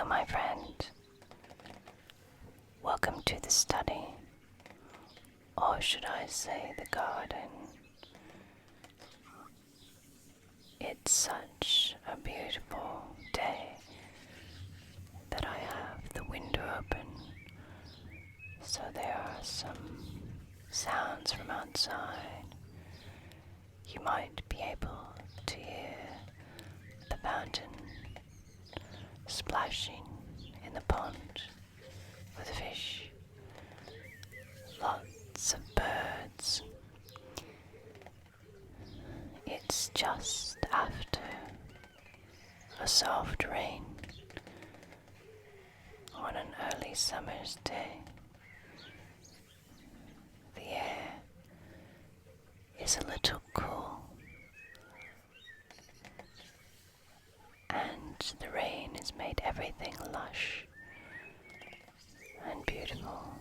Hello, my friend. Welcome to the study, or should I say the garden. It's such a beautiful day that I have the window open, so there are some sounds from outside. You might be able to hear the fountain splashing in the pond with fish, lots of birds. It's just after a soft rain on an early summer's day. The air is a little cool, and the rain has made everything lush and beautiful,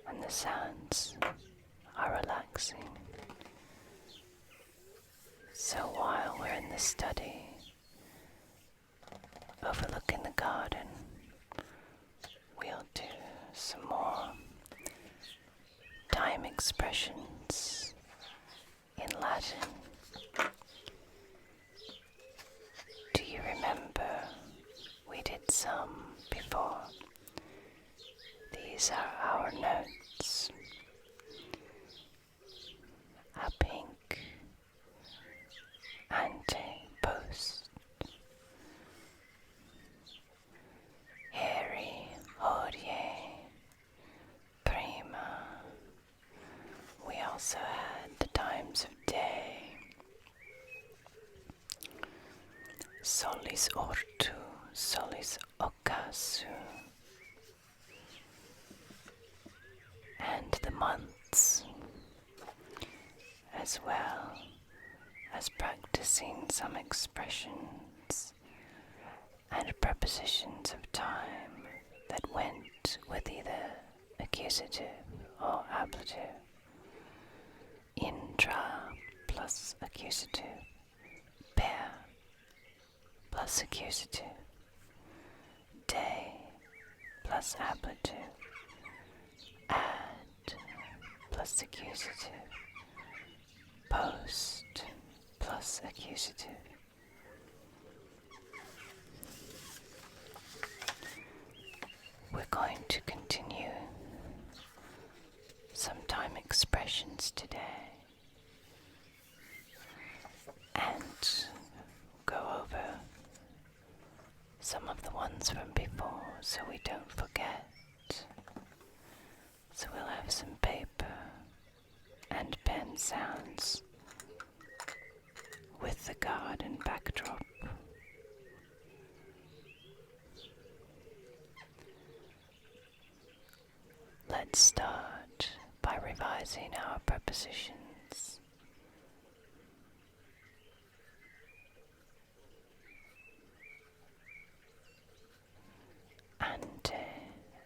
and the sounds are relaxing. So while we're in the study overlooking the garden, we'll do some more time expressions in Latin. Do you remember we did some before? These are our notes. A pink ante post, hairy hodie prima. We also had the times of day. Solis ortu, solis occasu. And the months, as well as practicing some expressions and prepositions of time that went with either accusative or ablative. Intra plus accusative, per plus accusative, de plus ablative, ad plus accusative, post plus accusative. We're going to continue some time expressions today and go over some of the ones from before so we don't forget. So we'll have some paper and pen sounds with the garden backdrop. Let's start by revising our prepositions. Ante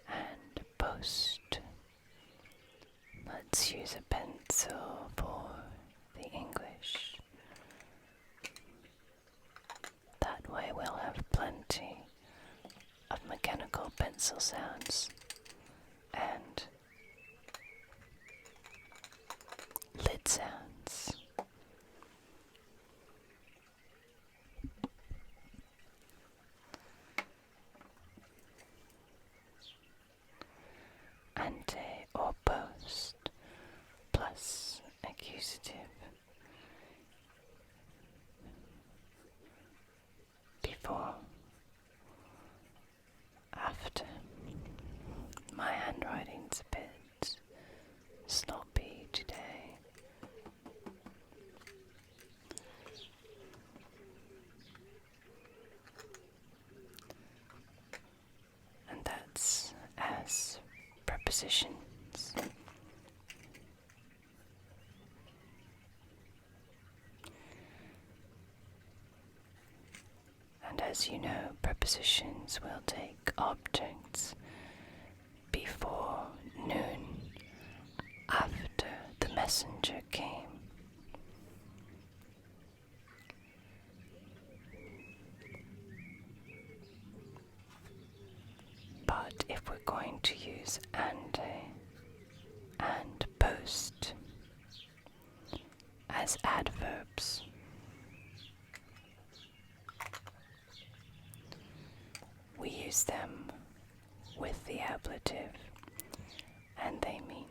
and post. Let's use a pencil for the English. That way we'll have plenty of mechanical pencil sounds and lid sounds. Ante or post plus accusative. Before, after. My handwriting's a bit sloppy today. And that's as prepositions. And as you know, prepositions will take objects before noon, after the messenger came. going to use ante and post as adverbs. We use them with the ablative, and they mean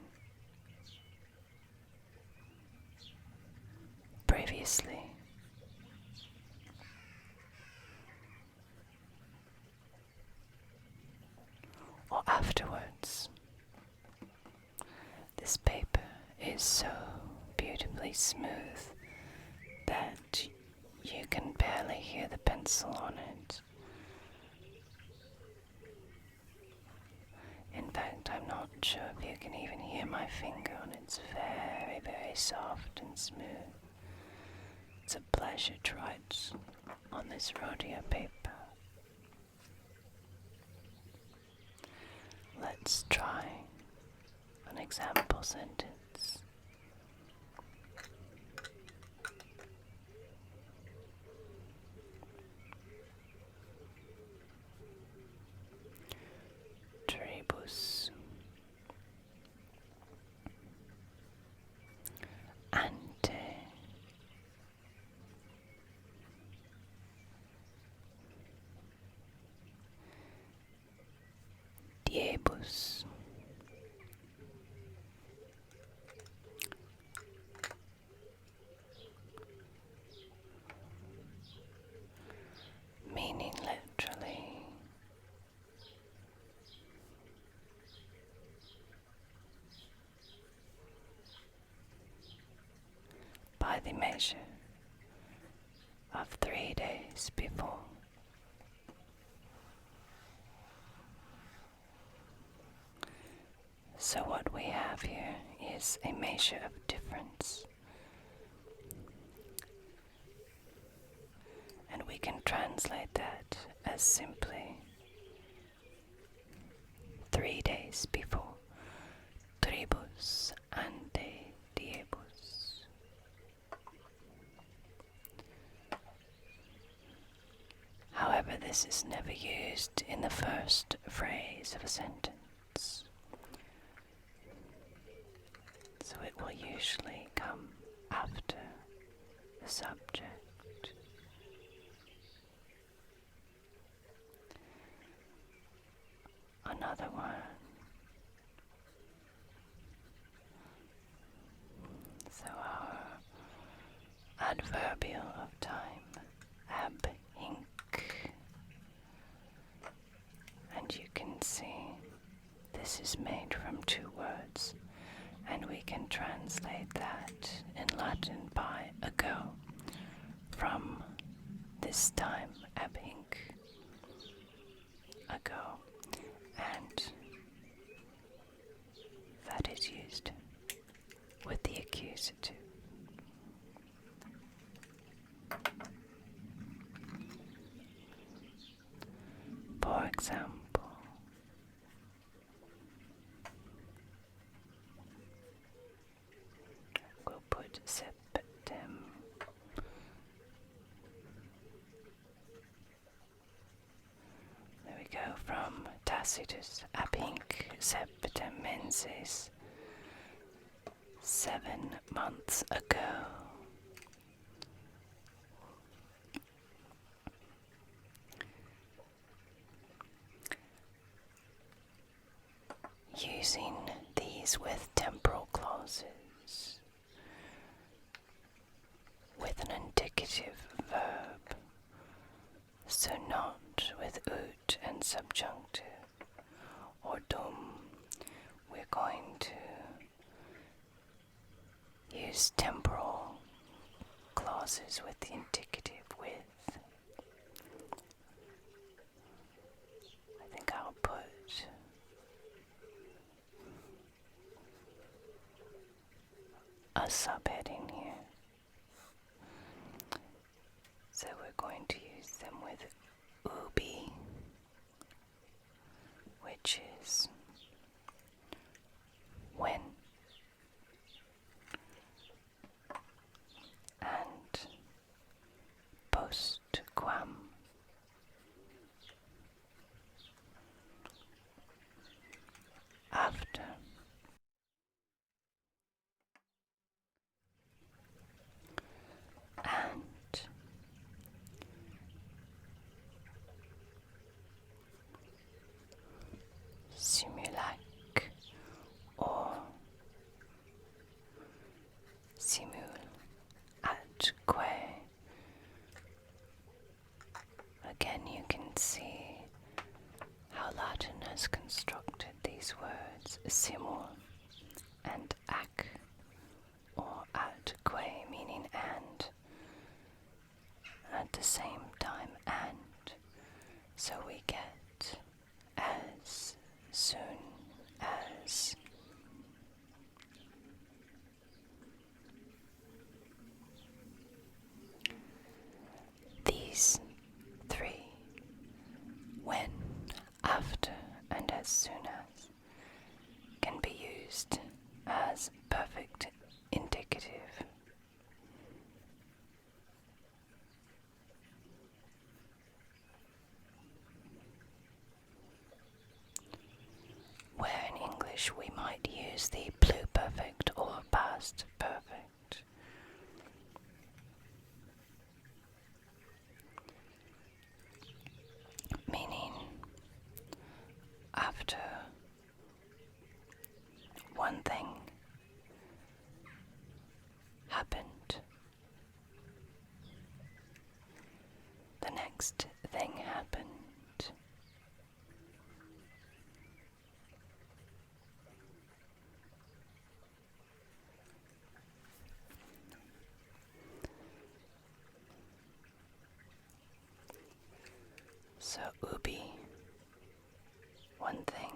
previously, or afterwards. This paper is so beautifully smooth that you can barely hear the pencil on it. In fact, I'm not sure if you can even hear my finger on it. It's very, very soft and smooth. It's a pleasure to write on this rodeo paper. Let's try an example sentence. Tribus ante diebus meaning literally by the measure of 3 days before. So what we have here is a measure of difference. And we can translate that as simply 3 days before. Tribus ante diebus. However, this is never used in the first phrase of a sentence. So it will usually come after the subject. Another one. So our adverbial of time, abhink. And you can see this is made from 2 words, and we can translate that in Latin by ago, from this time, abhink, ago, and that is used with the accusative. For example, we'll put septem. There we go, from Tacitus, abhink septem menses, 7 months ago. Using these with temporal clauses, with an indicative verb, so not with ut and subjunctive or dum. We're going to use temporal clauses with the indicative with. I think I'll put a subheading here. So we're going to use them with ubi, which is when, and postquam, again you can see how Latin has constructed these words simul and ac, or atque, meaning and, at the same time and. So we get as soon as. These three, when, after, and as soon as, can be used as perfect indicative. Where in English we might use the pluperfect or past perfect. Meaning after one thing happened, the next thing happened. So ubi, one thing,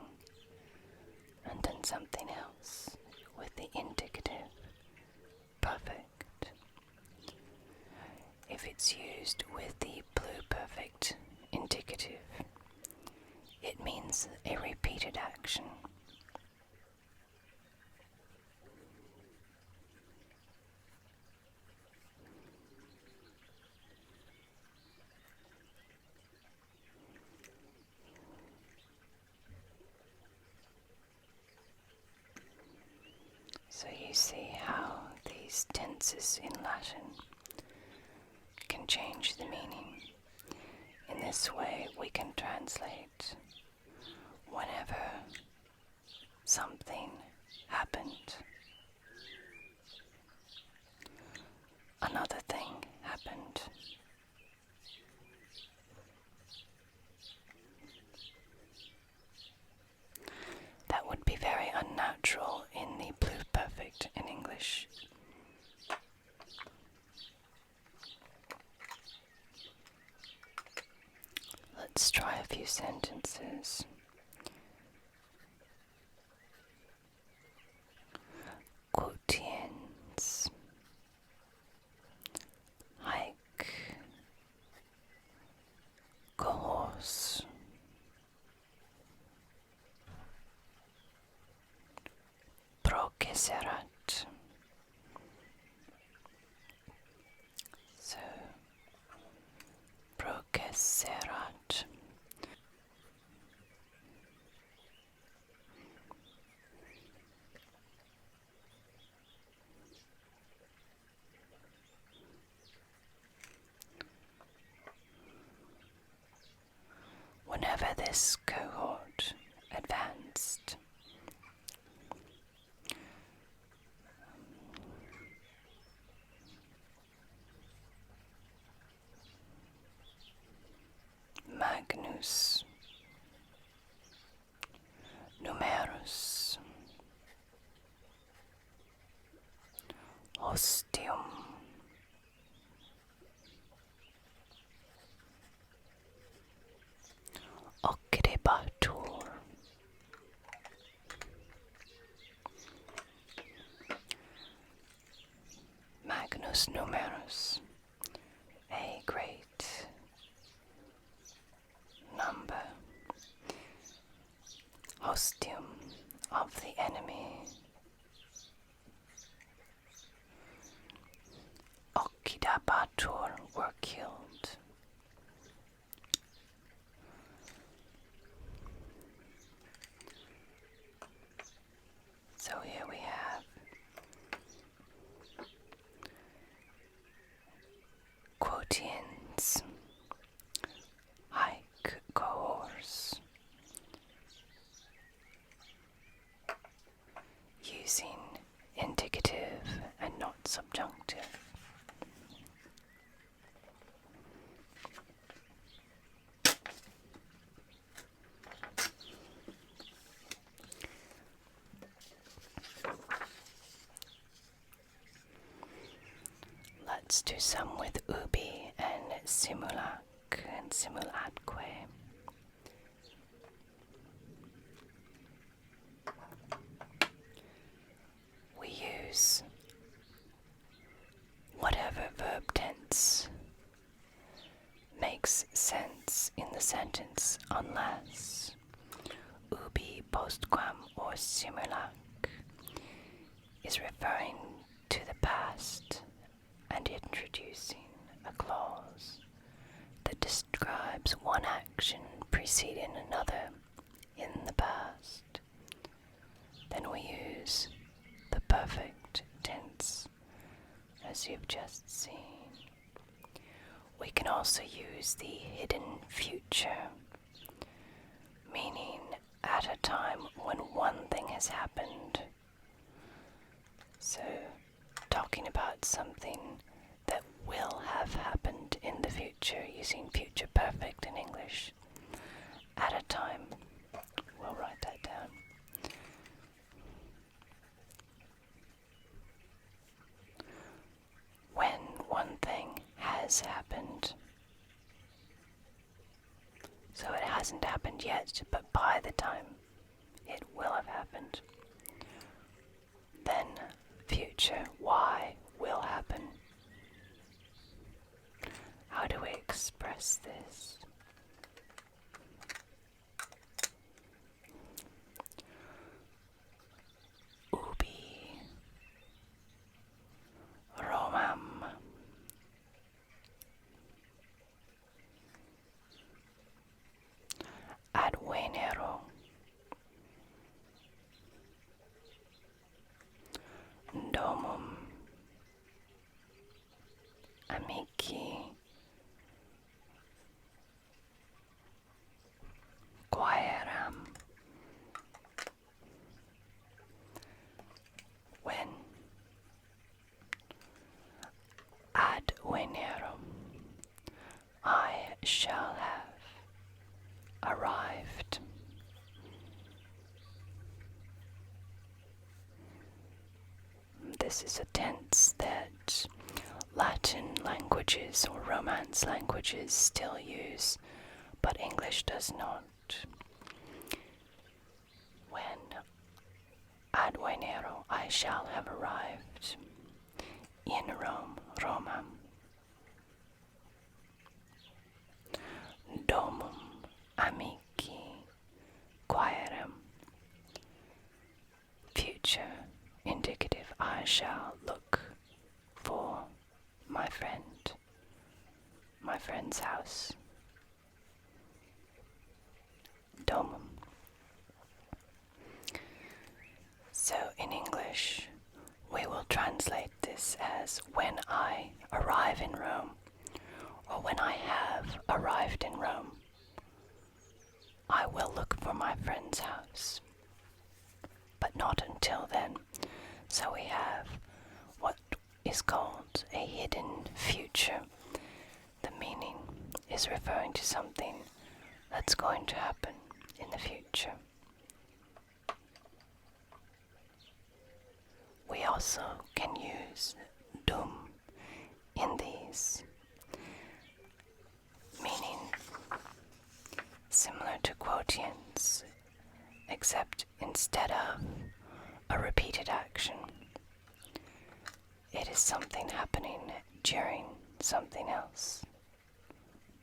and then something else with the indicative perfect. If it's used with the pluperfect indicative, it means a repeated action. So you see how these tenses in Latin can change the meaning. In this way we can translate whenever something happened, another thing happened. That would be very unnatural in the pluperfect in English. Let's try a few sentences. Quotiens, hike, cohors, proceserat. So, proceserat. Whenever this cohort advanced, Magnus, numerus, ostium, occidebatur, Magnus numerus, a great number, ostium, of the enemy, occidebatur, were killed. So here we have tense to some with ubi and simulac and simulatque. We use whatever verb tense makes sense in the sentence unless ubi postquam or simulac is referring to the past and introducing a clause that describes one action preceding another in the past. Then we use the perfect tense, as you've just seen. We can also use the hidden future, meaning at a time when one thing has happened. So, talking about something that will have happened in the future using future perfect in English. At a time. We'll write that down. When one thing has happened. So it hasn't happened yet, but by the time it will have happened. Then future why will happen. How do we express this? Ubi Romam ad Venero domum amici quaeram. When ad Venero I shall have arrived. This is a tense that Latin languages or Romance languages still use, but English does not. When ad Venero I shall have arrived in Rome, Romam. Domum amici quaeram. Future indicative, I shall look for my friend's house. Domum. So in English, we will translate this as when I arrive in Rome, or when I have arrived in Rome, I will look for my friend's house. But not until then. So we have what is called a hidden future. The meaning is referring to something that's going to happen in the future. We also can use dum in these, meaning similar to quotients, except instead of a repeated action, it is something happening during something else.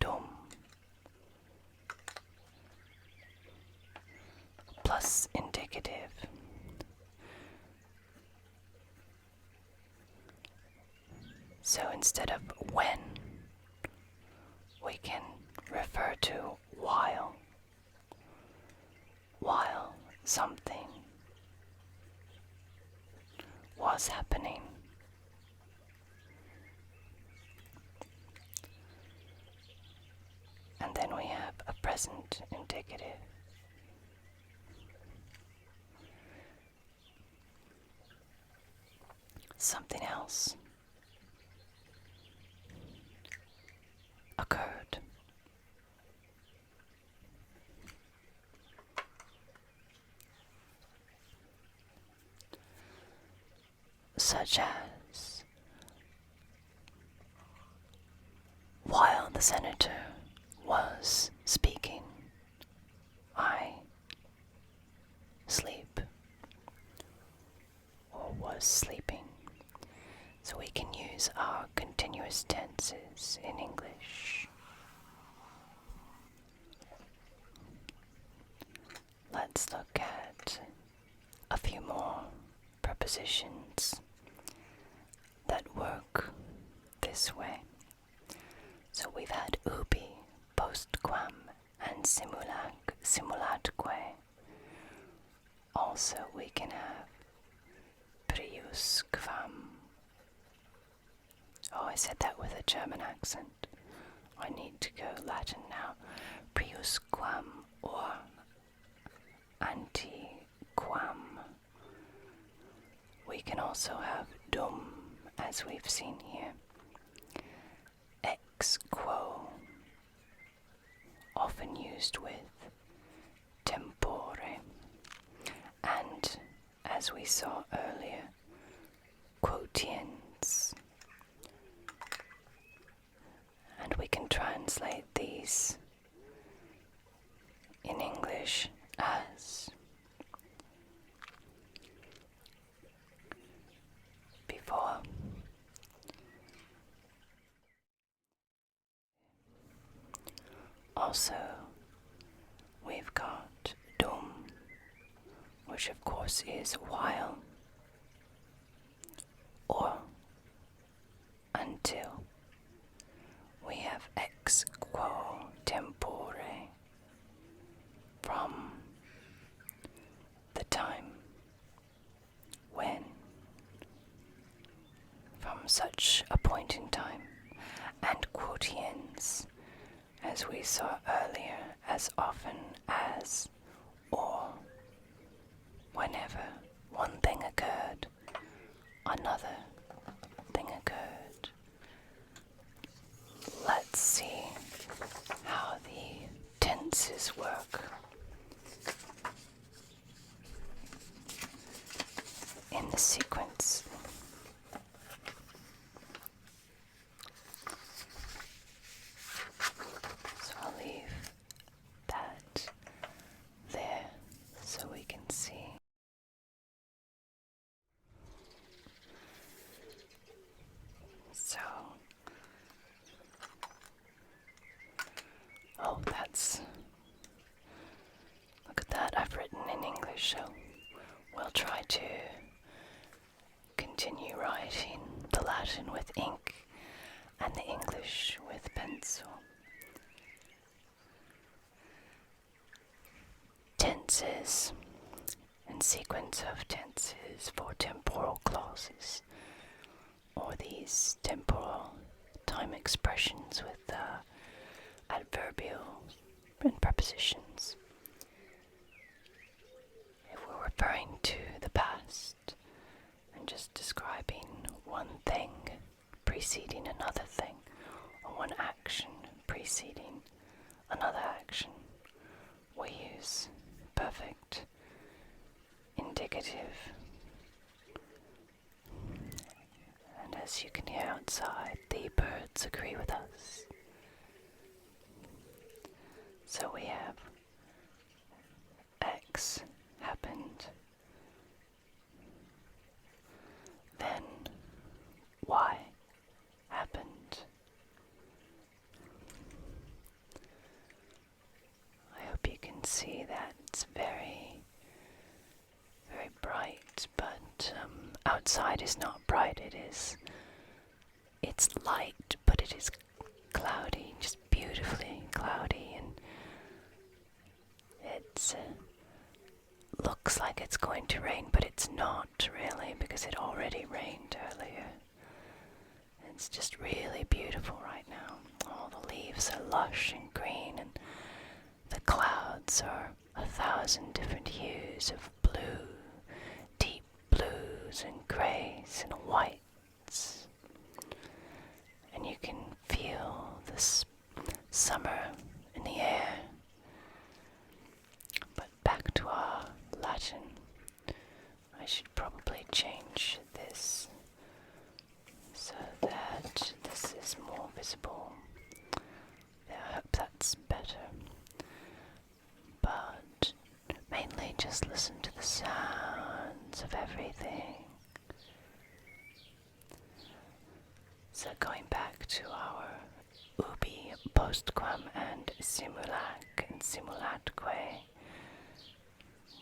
Dum plus indicative. So instead of when, we can refer to while something was happening. And then we have a present indicative. Something else occurred. Such as senator was speaking, I sleep, or was sleeping. So we can use our continuous tenses in English. Let's look at a few more prepositions that work this way. So we've had ubi, postquam, and simulatque. Also we can have priusquam. Oh, I said that with a German accent. I need to go Latin now. Priusquam or antiquam. We can also have dum, as we've seen here. Ex quo, often used with tempore. And, as we saw earlier, quotients. And we can translate these in English as before. Also, we've got dum, which of course is while or until. We have ex quo tempore, from the time when, from such a point in time, and quotients, as we saw earlier, as often as or whenever one thing occurred, another thing occurred. Let's see how the tenses work in the sequence. So I'll leave that there so we can see. So, oh, look at that, I've written in English, so we'll try to continue writing the Latin with ink and the English with pencil. Tenses and sequence of tenses for temporal clauses, or these temporal time expressions with adverbials and prepositions. If we're referring to the past and just describing one thing preceding another thing, or one action preceding another action, we use perfect indicative. And as you can hear outside, the birds agree with us. So we have X happened, then Y happened. I hope you can see that it's very, very bright, but outside is not bright. It's light, but it is cloudy, just beautifully cloudy, and it looks like it's going to rain, but it's not really, because it already rained earlier. It's just really beautiful right now. All the leaves are lush and green, and the clouds are 1,000 different hues of blue, deep blues and grays and whites. And you can feel this summer in the air. But back to our Latin. I should probably change this so that this is more visible. Just listen to the sounds of everything. So going back to our ubi, postquam, and simulac and simulatque,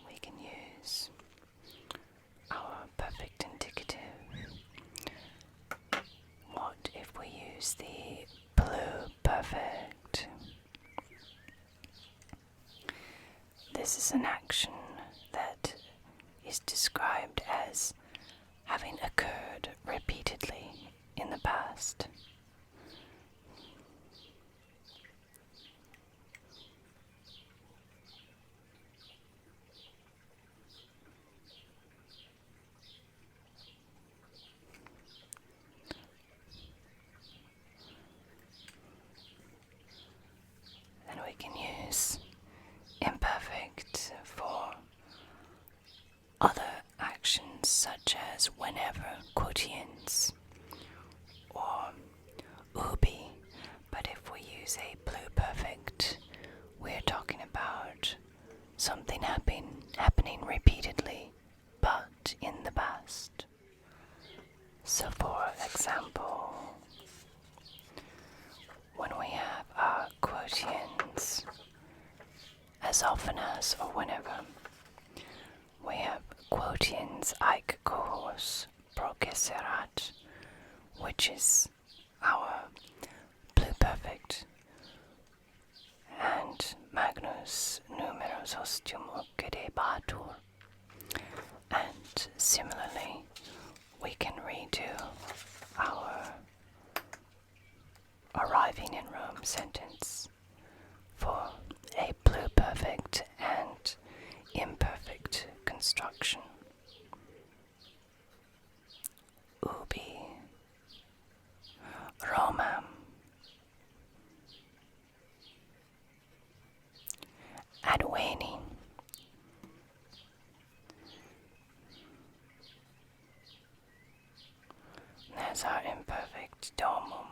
we can use our perfect indicative. What if we use the pluperfect? This is an action that is described as having occurred repeatedly in the past. And we can use imperfect for other actions such as whenever, quotients, or ubi. But if we use a pluperfect, we're talking about something happening repeatedly, but in the past. So for example, when we have our quotients, as often as or whenever, we have quotients aik kohos proceserat, which is our pluperfect, and magnus numerus ostium occudebatur. And similarly, we can redo our arriving in Rome sentence for a pluperfect and imperfect construction. Ubi Romam adveni. There's our imperfect domum.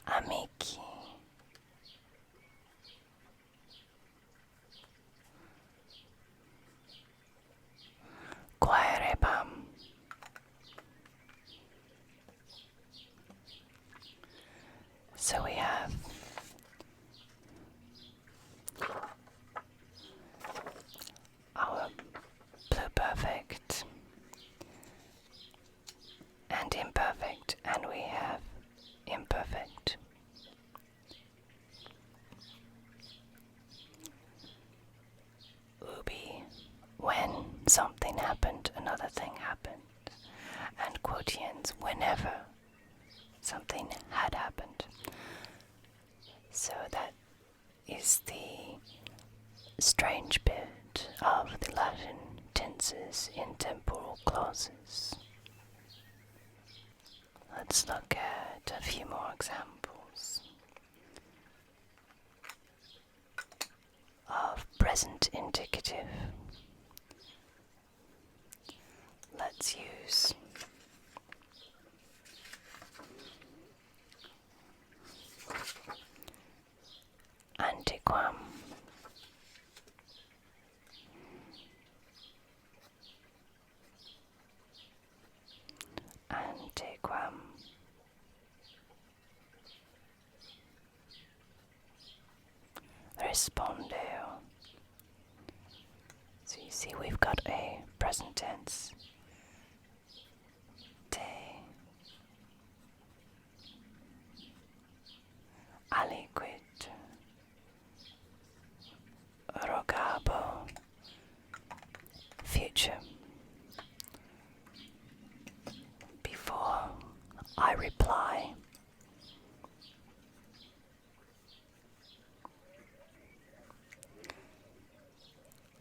Amici. Quaerebam. So we have our pluperfect and imperfect, and we have imperfect. Ubi, when something happened, another thing happened. And quotients, whenever something had happened. So that is the strange bit of the Latin tenses in temporal clauses. Let's look at a few more examples of present indicative. Let's use antiquam, antiquam, respondeo. So you see we've got a present tense. Te aliquid rogabo, future. Before I reply,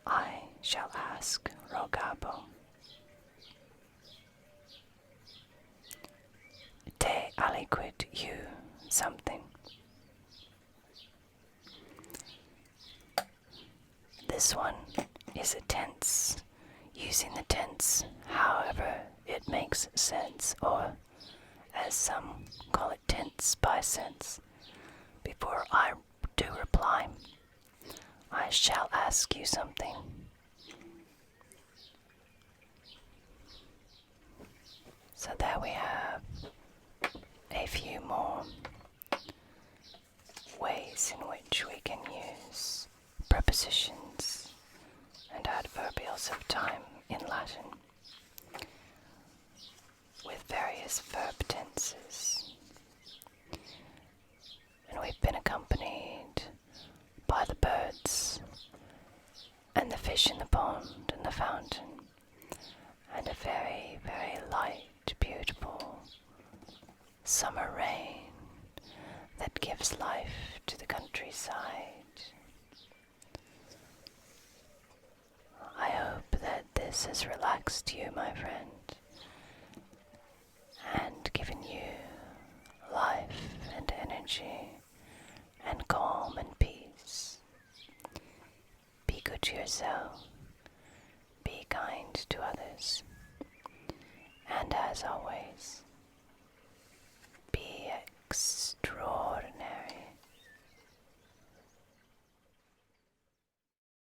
I shall ask rogabo. Te aliquid, you something. This one is a tense, using the tense however it makes sense, or as some call it, tense by sense. Before I do reply, I shall ask you something. So there we have a few more ways in which we can use prepositions and adverbials of time in Latin with various verb tenses. And we've been accompanied by the birds and the fish in the pond and the fountain and a very, very light, beautiful summer rain that gives life to the countryside. I hope that this has relaxed you, my friend, and given you life and energy and calm and peace. Be good to yourself, be kind to others, and as always,